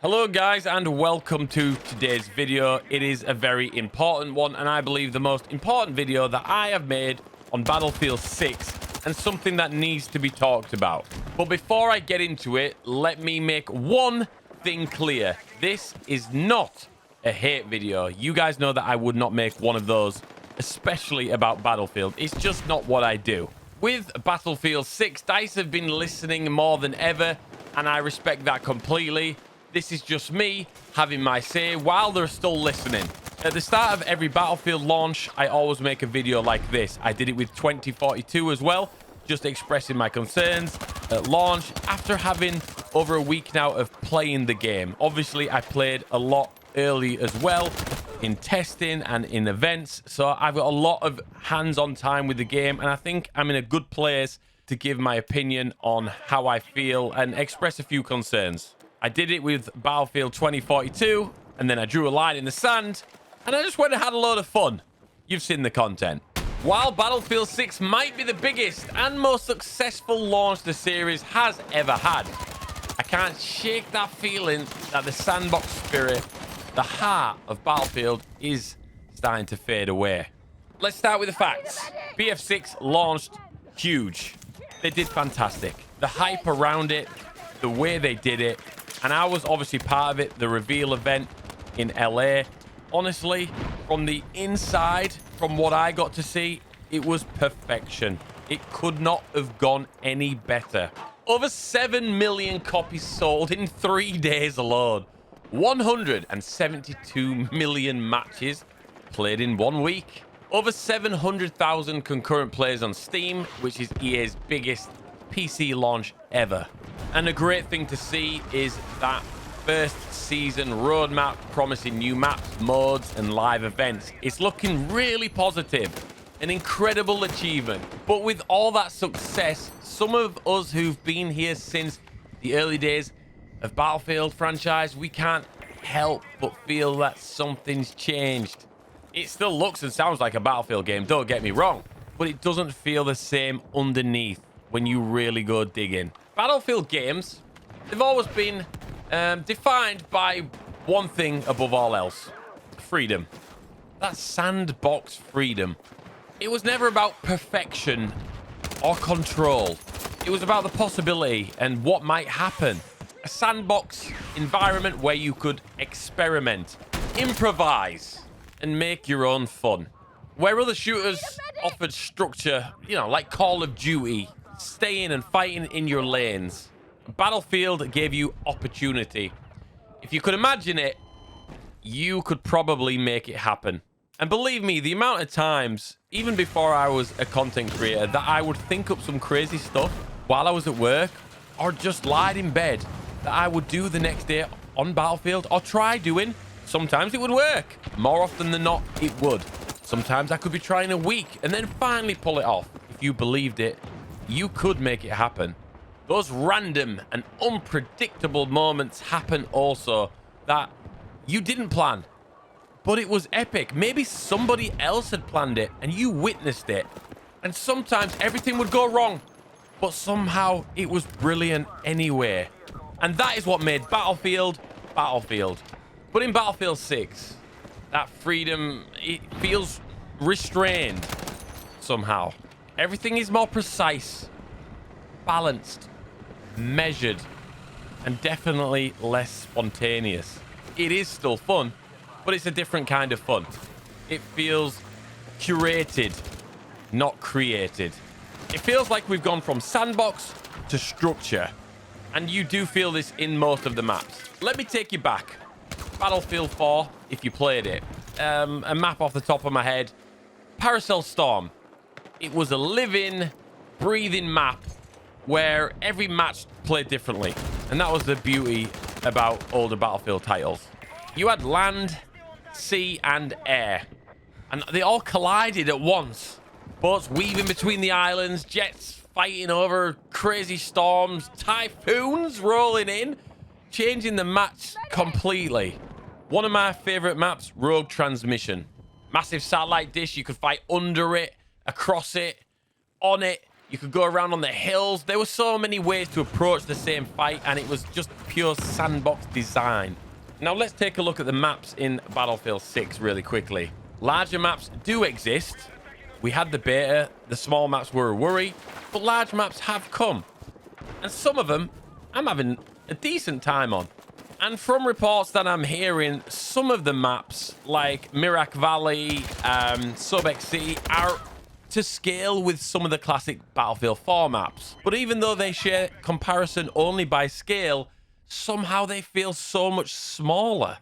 Hello guys and welcome to today's video. It is a very important one and I believe the most important video that I have made on Battlefield 6 and something that needs to be talked about. But before I get into it, let me make one thing clear. This is not a hate video. You guys know that I would not make one of those, especially about Battlefield. It's just not what I do. With Battlefield 6, DICE have been listening more than ever and I respect that completely. This is just me having my say while they're still listening. At the start of every Battlefield launch, I always make a video like this. I did it with 2042 as well, just expressing my concerns at launch after having over a week now of playing the game. Obviously, I played a lot early as well in testing and in events, so I've got a lot of hands-on time with the game, and I think I'm in a good place to give my opinion on how I feel and express a few concerns. I did it with Battlefield 2042, and then I drew a line in the sand, and I just went and had a load of fun. You've seen the content. While Battlefield 6 might be the biggest and most successful launch the series has ever had, I can't shake that feeling that the sandbox spirit, the heart of Battlefield, is starting to fade away. Let's start with the facts. BF6 launched huge. They did fantastic. The hype around it, the way they did it, and I was obviously part of it, the reveal event in LA. Honestly, from the inside, from what I got to see, it was perfection. It could not have gone any better. Over 7 million copies sold in 3 days alone. 172 million matches played in 1 week. Over 700,000 concurrent players on Steam, which is EA's biggest PC launch ever. And a great thing to see is that first season roadmap promising new maps, modes, and live events. It's looking really positive. An incredible achievement. But with all that success, some of us who've been here since the early days of Battlefield franchise, we can't help but feel that something's changed. It still looks and sounds like a Battlefield game, don't get me wrong, but it doesn't feel the same underneath when you really go digging. Battlefield games, they've always been defined by one thing above all else: freedom. That sandbox freedom. It was never about perfection or control. It was about the possibility and what might happen. A sandbox environment where you could experiment, improvise, and make your own fun. Where other shooters offered structure, like Call of Duty, staying and fighting in your lanes, Battlefield gave you opportunity. If you could imagine it, you could probably make it happen. And believe me, the amount of times, even before I was a content creator, that I would think up some crazy stuff while I was at work or just lied in bed that I would do the next day on Battlefield or try doing. Sometimes it would work. More often than not, it would. Sometimes I could be trying a week and then finally pull it off. If you believed it, you could make it happen. Those random and unpredictable moments happen also that you didn't plan, but it was epic. Maybe somebody else had planned it and you witnessed it. And sometimes everything would go wrong, but somehow it was brilliant anyway. And that is what made Battlefield, Battlefield. But in Battlefield 6, that freedom, it feels restrained somehow. Everything is more precise, balanced, measured, and definitely less spontaneous. It is still fun, but it's a different kind of fun. It feels curated, not created. It feels like we've gone from sandbox to structure, and you do feel this in most of the maps. Let me take you back. Battlefield 4, if you played it. A map off the top of my head. Paracel Storm. It was a living, breathing map where every match played differently. And that was the beauty about older Battlefield titles. You had land, sea, and air. And they all collided at once. Boats weaving between the islands, jets fighting over crazy storms, typhoons rolling in, changing the match completely. One of my favorite maps, Rogue Transmission. Massive satellite dish, you could fight under it, across it, on it, You could go around on the hills. There were so many ways to approach the same fight, and it was just pure sandbox design. Now let's take a look at the maps in Battlefield 6 really quickly. Larger maps do exist. We had the beta. The small maps were a worry, but large maps have come. And some of them I'm having a decent time on. And from reports that I'm hearing, some of the maps, like Mirak Valley, Subex City, are to scale with some of the classic Battlefield 4 maps. But even though they share comparison only by scale, somehow they feel so much smaller.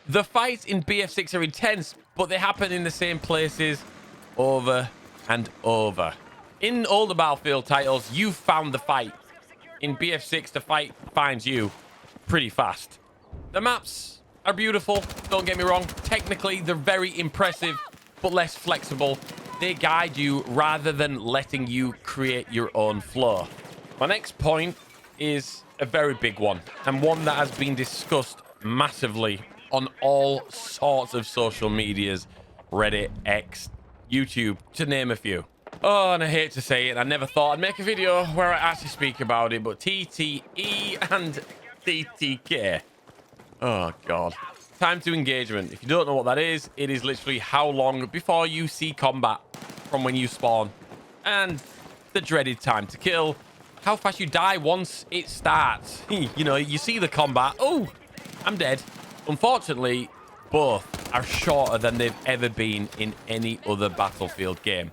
The fights in BF6 are intense, but they happen in the same places over and over. In older Battlefield titles, you found the fight. In BF6, the fight finds you pretty fast. The maps are beautiful, don't get me wrong. Technically, they're very impressive, but less flexible. They guide you rather than letting you create your own flow. My next point is a very big one, and one that has been discussed massively on all sorts of social medias, Reddit, X, YouTube, to name a few. Oh, and I hate to say it, I never thought I'd make a video where I actually speak about it, but TTE and TTK. Oh, God. Time to engagement. If you don't know what that is, it is literally how long before you see combat from when you spawn. And the dreaded time to kill. How fast you die once it starts. You know, you see the combat. Oh, I'm dead. Unfortunately, both are shorter than they've ever been in any other Battlefield game.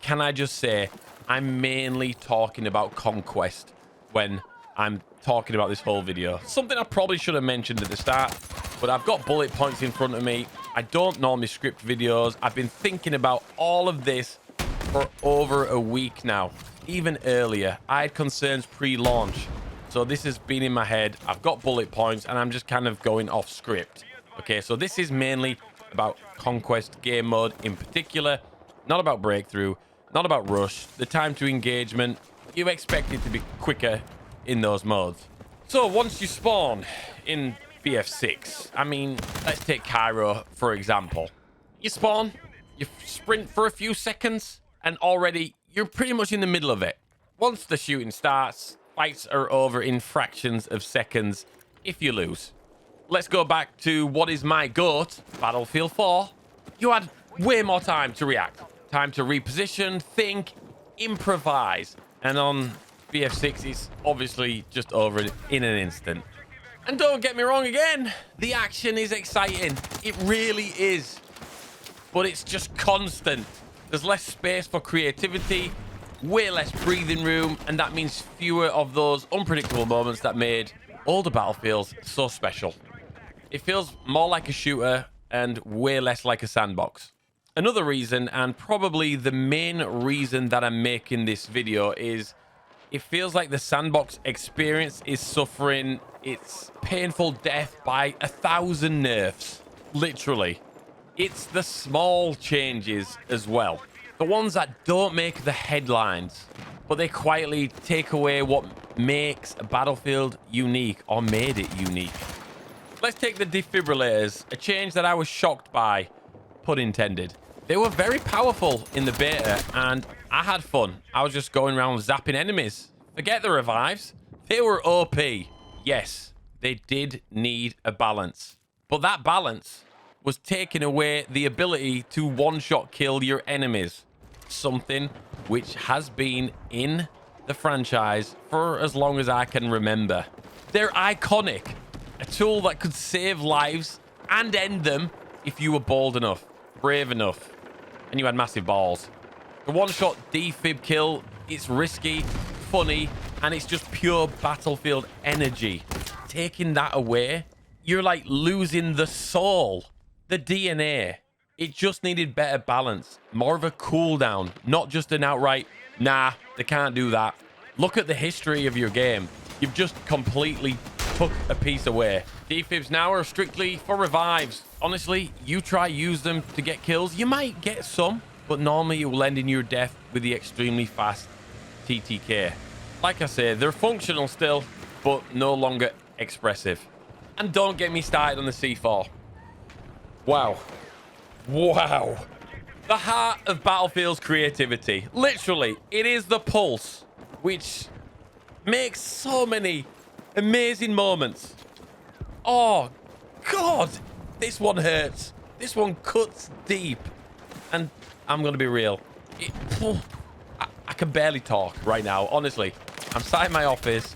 Can I just say, I'm mainly talking about Conquest when I'm talking about this whole video. Something I probably should have mentioned at the start, but I've got bullet points in front of me. I don't normally script videos. I've been thinking about all of this for over a week now. Even earlier, I had concerns pre-launch. So this has been in my head. I've got bullet points and I'm just kind of going off script. Okay, so this is mainly about Conquest game mode in particular, not about Breakthrough, not about Rush. The time to engagement, you expect it to be quicker in those modes. So once you spawn in BF6, I mean, let's take Cairo for example. You spawn, you sprint for a few seconds, and already you're pretty much in the middle of it. Once the shooting starts, fights are over in fractions of seconds if you lose. Let's go back to what is my GOAT, Battlefield 4. You had way more time to react. Time to reposition, think, improvise. And on BF6, it's obviously just over in an instant. And don't get me wrong again, the action is exciting. It really is. But it's just constant. There's less space for creativity, way less breathing room, and that means fewer of those unpredictable moments that made older Battlefields so special. It feels more like a shooter and way less like a sandbox. Another reason, and probably the main reason that I'm making this video, is it feels like the sandbox experience is suffering its painful death by 1,000 nerfs. Literally. It's the small changes as well. The ones that don't make the headlines, but they quietly take away what makes a Battlefield unique or made it unique. Let's take the defibrillators, a change that I was shocked by, pun intended. They were very powerful in the beta, and I had fun. I was just going around zapping enemies. Forget the revives. They were OP. Yes, they did need a balance. But that balance was taking away the ability to one-shot kill your enemies. Something which has been in the franchise for as long as I can remember. They're iconic. A tool that could save lives and end them if you were bold enough, brave enough, and you had massive balls. The one-shot defib kill, it's risky, funny, and it's just pure Battlefield energy. Taking that away, you're like losing the soul, the DNA. It just needed better balance, more of a cooldown, not just an outright, nah, they can't do that. Look at the history of your game. You've just completely took a piece away. Defibs now are strictly for revives. Honestly, you try use them to get kills. You might get some, but normally it will end in your death with the extremely fast TTK. Like I say, they're functional still, but no longer expressive. And don't get me started on the C4. Wow. Wow. The heart of Battlefield's creativity. Literally, it is the pulse, which makes so many amazing moments. Oh, God. This one hurts. This one cuts deep. And I'm going to be real. I can barely talk right now, honestly. I'm sat in my office.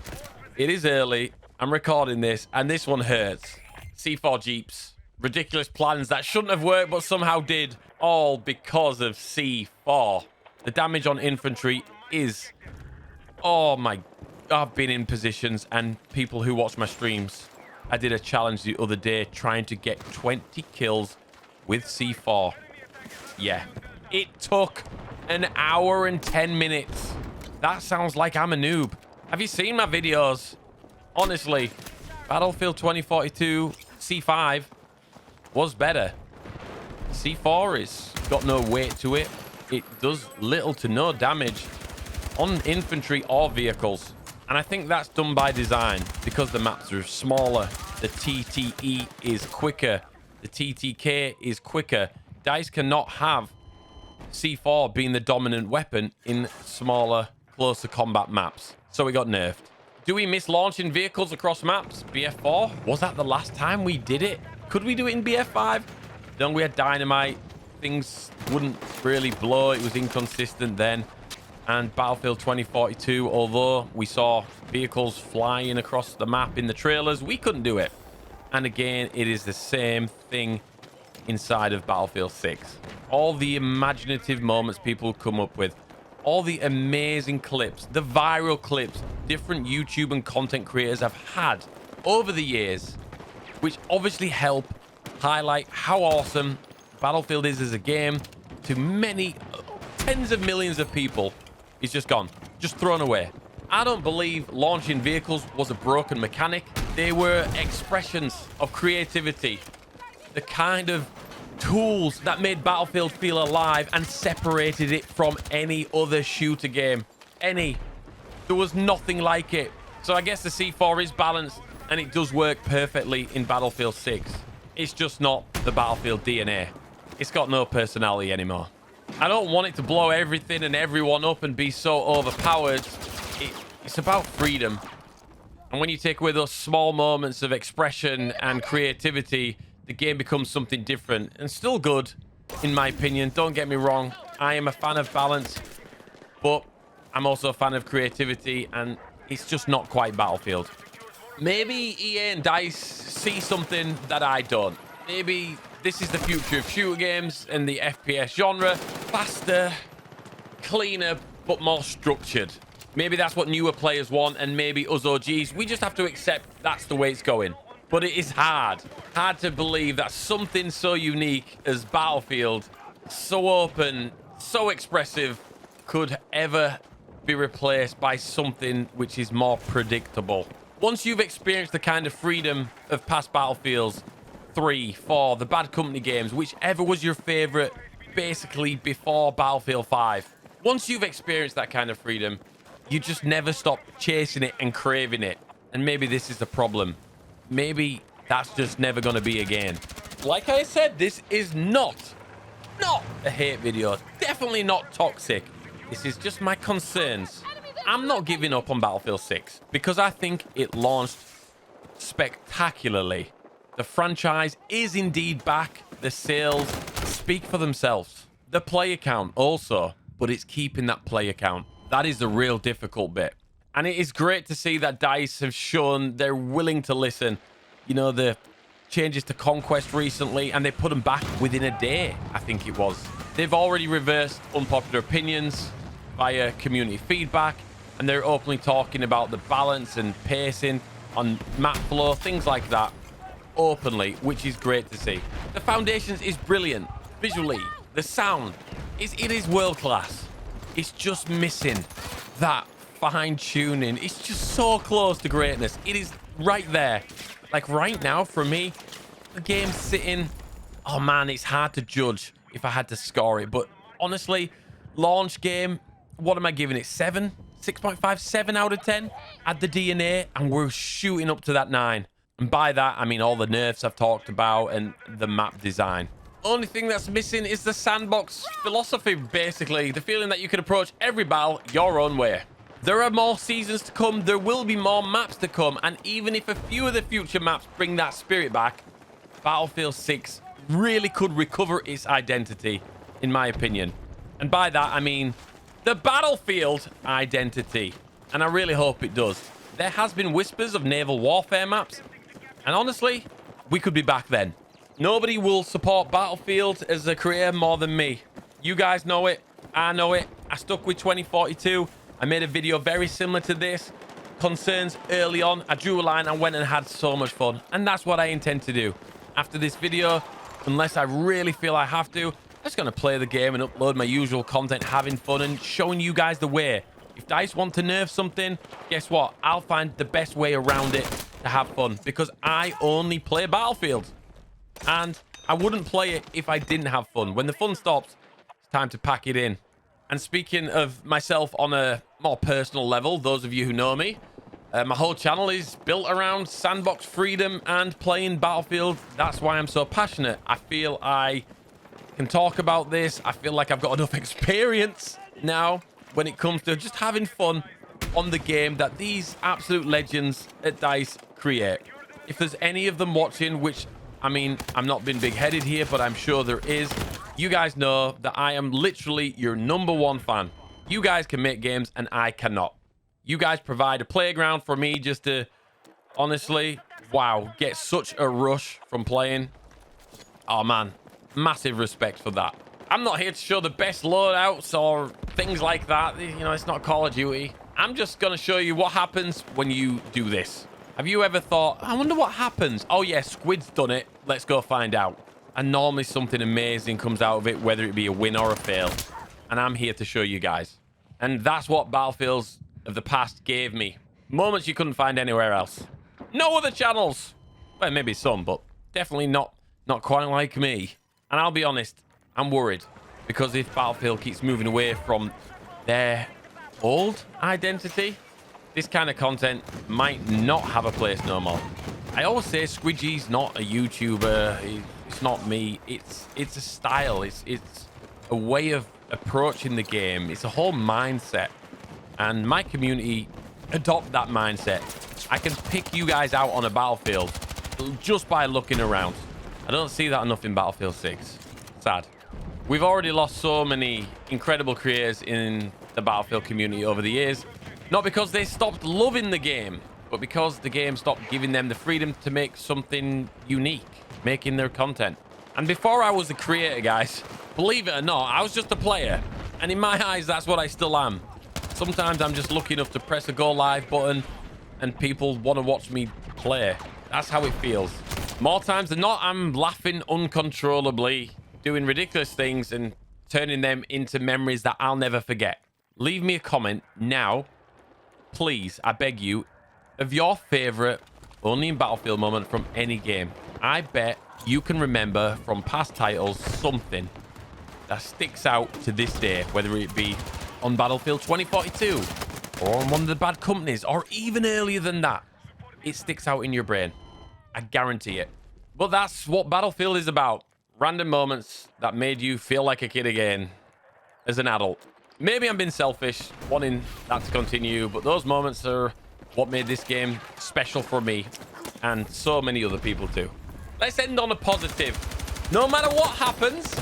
It is early. I'm recording this, and this one hurts. C4 Jeeps. Ridiculous plans that shouldn't have worked, but somehow did. All because of C4. The damage on infantry is... Oh, my... I've been in positions, and people who watch my streams... I did a challenge the other day trying to get 20 kills with C4. Yeah. It took an hour and 10 minutes. That sounds like I'm a noob. Have you seen my videos? Honestly, Battlefield 2042 C5 was better. C4 is got no weight to it. It does little to no damage on infantry or vehicles. And I think that's done by design because the maps are smaller. The TTE is quicker. The TTK is quicker. DICE cannot have C4 being the dominant weapon in smaller, closer combat maps. So we got nerfed. Do we miss launching vehicles across maps? BF4? Was that the last time we did it? Could we do it in BF5? Then we had dynamite. Things wouldn't really blow. It was inconsistent then. And Battlefield 2042, although we saw vehicles flying across the map in the trailers, we couldn't do it. And again, it is the same thing inside of Battlefield 6. All the imaginative moments people come up with, all the amazing clips, the viral clips different YouTube and content creators have had over the years, which obviously help highlight how awesome Battlefield is as a game to many tens of millions of people, is just gone, just thrown away. I don't believe launching vehicles was a broken mechanic. They were expressions of creativity, the kind of tools that made Battlefield feel alive and separated it from any other shooter game. There was nothing like it. So I guess the C4 is balanced and it does work perfectly in Battlefield 6. It's just not the Battlefield DNA. It's got no personality anymore. I don't want it to blow everything and everyone up and be so overpowered. It's about freedom. And when you take away those small moments of expression and creativity, the game becomes something different and still good, in my opinion. Don't get me wrong. I am a fan of balance, but I'm also a fan of creativity, and it's just not quite Battlefield. Maybe EA and DICE see something that I don't. Maybe this is the future of shooter games and the FPS genre. Faster, cleaner, but more structured. Maybe that's what newer players want, and maybe us OGs, we just have to accept that's the way it's going. But it is hard to believe that something so unique as Battlefield, so open, so expressive, could ever be replaced by something which is more predictable. Once you've experienced the kind of freedom of past Battlefields, 3, 4, the Bad Company games, whichever was your favorite, basically before Battlefield 5. Once you've experienced that kind of freedom, you just never stop chasing it and craving it. And maybe this is the problem. Maybe that's just never going to be again. Like I said, this is not a hate video. Definitely not toxic. This is just my concerns. I'm not giving up on Battlefield 6 because I think it launched spectacularly. The franchise is indeed back. The sales speak for themselves. The player count also, but it's keeping that player count. That is the real difficult bit. And it is great to see that DICE have shown they're willing to listen. You know, the changes to Conquest recently, and they put them back within a day, I think it was. They've already reversed unpopular opinions via community feedback, and they're openly talking about the balance and pacing on map flow, things like that, openly, which is great to see. The Foundations is brilliant. Visually, the sound, it is world class. It's just missing that fine tuning. It's just so close to greatness. It is right there. Like right now, for me, the game's sitting... Oh man, it's hard to judge if I had to score it. But honestly, launch game, what am I giving it? 7? 6.5? 7 out of 10? At the DNA, and we're shooting up to that 9. And by that, I mean all the nerfs I've talked about and the map design. Only thing that's missing is the sandbox philosophy, basically. The feeling that you can approach every battle your own way. There are more seasons to come. There will be more maps to come. And even if a few of the future maps bring that spirit back, Battlefield 6 really could recover its identity, in my opinion. And by that, I mean the Battlefield identity. And I really hope it does. There has been whispers of naval warfare maps. And honestly, we could be back then. Nobody will support Battlefield as a career more than me. You guys know it. I know it. I stuck with 2042. I made a video very similar to this. Concerns early on. I drew a line and went and had so much fun. And that's what I intend to do. After this video, unless I really feel I have to, I'm just going to play the game and upload my usual content, having fun and showing you guys the way. If DICE want to nerf something, guess what? I'll find the best way around it to have fun, because I only play Battlefield. And I wouldn't play it if I didn't have fun. When the fun stops, it's time to pack it in. And speaking of myself on a more personal level, those of you who know me, my whole channel is built around sandbox freedom and playing Battlefield. That's why I'm so passionate. I feel I can talk about this. I feel like I've got enough experience now when it comes to just having fun on the game that these absolute legends at DICE create. If there's any of them watching, which, I mean, I'm not being big-headed here, but I'm sure there is, you guys know that I am literally your #1 fan. You guys can make games and I cannot. You guys provide a playground for me just to, honestly, wow, get such a rush from playing. Oh, man, massive respect for that. I'm not here to show the best loadouts or things like that. You know, it's not Call of Duty. I'm just going to show you what happens when you do this. Have you ever thought, I wonder what happens? Oh, yeah, SQUID's done it. Let's go find out. And normally something amazing comes out of it, whether it be a win or a fail. And I'm here to show you guys. And that's what Battlefields of the past gave me. Moments you couldn't find anywhere else. No other channels. Well, maybe some, but definitely not quite like me. And I'll be honest, I'm worried. Because if Battlefield keeps moving away from their old identity, this kind of content might not have a place no more. I always say SQUiD's not a YouTuber. It's not me. It's a style. It's a way of approaching the game. It's a whole mindset. And my community adopt that mindset. I can pick you guys out on a Battlefield just by looking around. I don't see that enough in Battlefield 6. Sad. We've already lost so many incredible creators in the Battlefield community over the years. Not because they stopped loving the game, but because the game stopped giving them the freedom to make something unique, making their content. And before I was a creator, guys, believe it or not, I was just a player. And in my eyes, that's what I still am. Sometimes I'm just lucky enough to press a go live button and people want to watch me play. That's how it feels. More times than not, I'm laughing uncontrollably, doing ridiculous things and turning them into memories that I'll never forget. Leave me a comment now, please, I beg you, of your favorite only in Battlefield moment from any game. I bet you can remember from past titles something that sticks out to this day, whether it be on Battlefield 2042 or on one of the bad companies or even earlier than that. It sticks out in your brain. I guarantee it. But that's what Battlefield is about. Random moments that made you feel like a kid again as an adult. Maybe I'm being selfish, wanting that to continue, but those moments are what made this game special for me and so many other people too. Let's end on a positive. No matter what happens,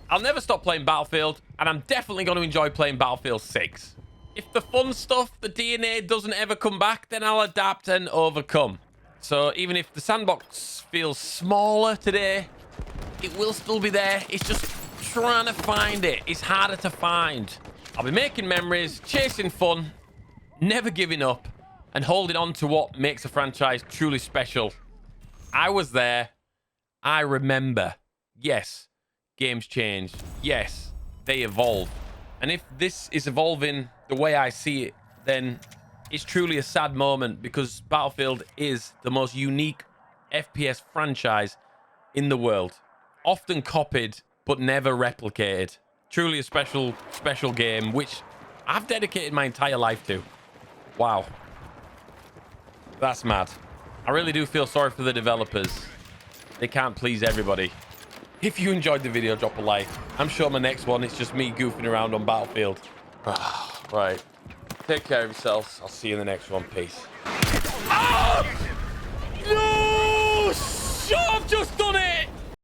I'll never stop playing Battlefield, and I'm definitely going to enjoy playing Battlefield 6. If the fun stuff, the DNA, doesn't ever come back, then I'll adapt and overcome. So even if the sandbox feels smaller today, it will still be there. It's just trying to find it. It's harder to find. I'll be making memories, chasing fun, never giving up, and holding on to what makes a franchise truly special. I was there. I remember. Yes, games change. Yes, they evolve. And if this is evolving the way I see it, then it's truly a sad moment, because Battlefield is the most unique FPS franchise in the world. Often copied, but never replicated. Truly a special game, which I've dedicated my entire life to. Wow. That's mad. I really do feel sorry for the developers. They can't please everybody. If you enjoyed the video, drop a like. I'm sure my next one, it's just me goofing around on Battlefield. Right. Take care of yourselves. I'll see you in the next one. Peace. Oh! No! I've just done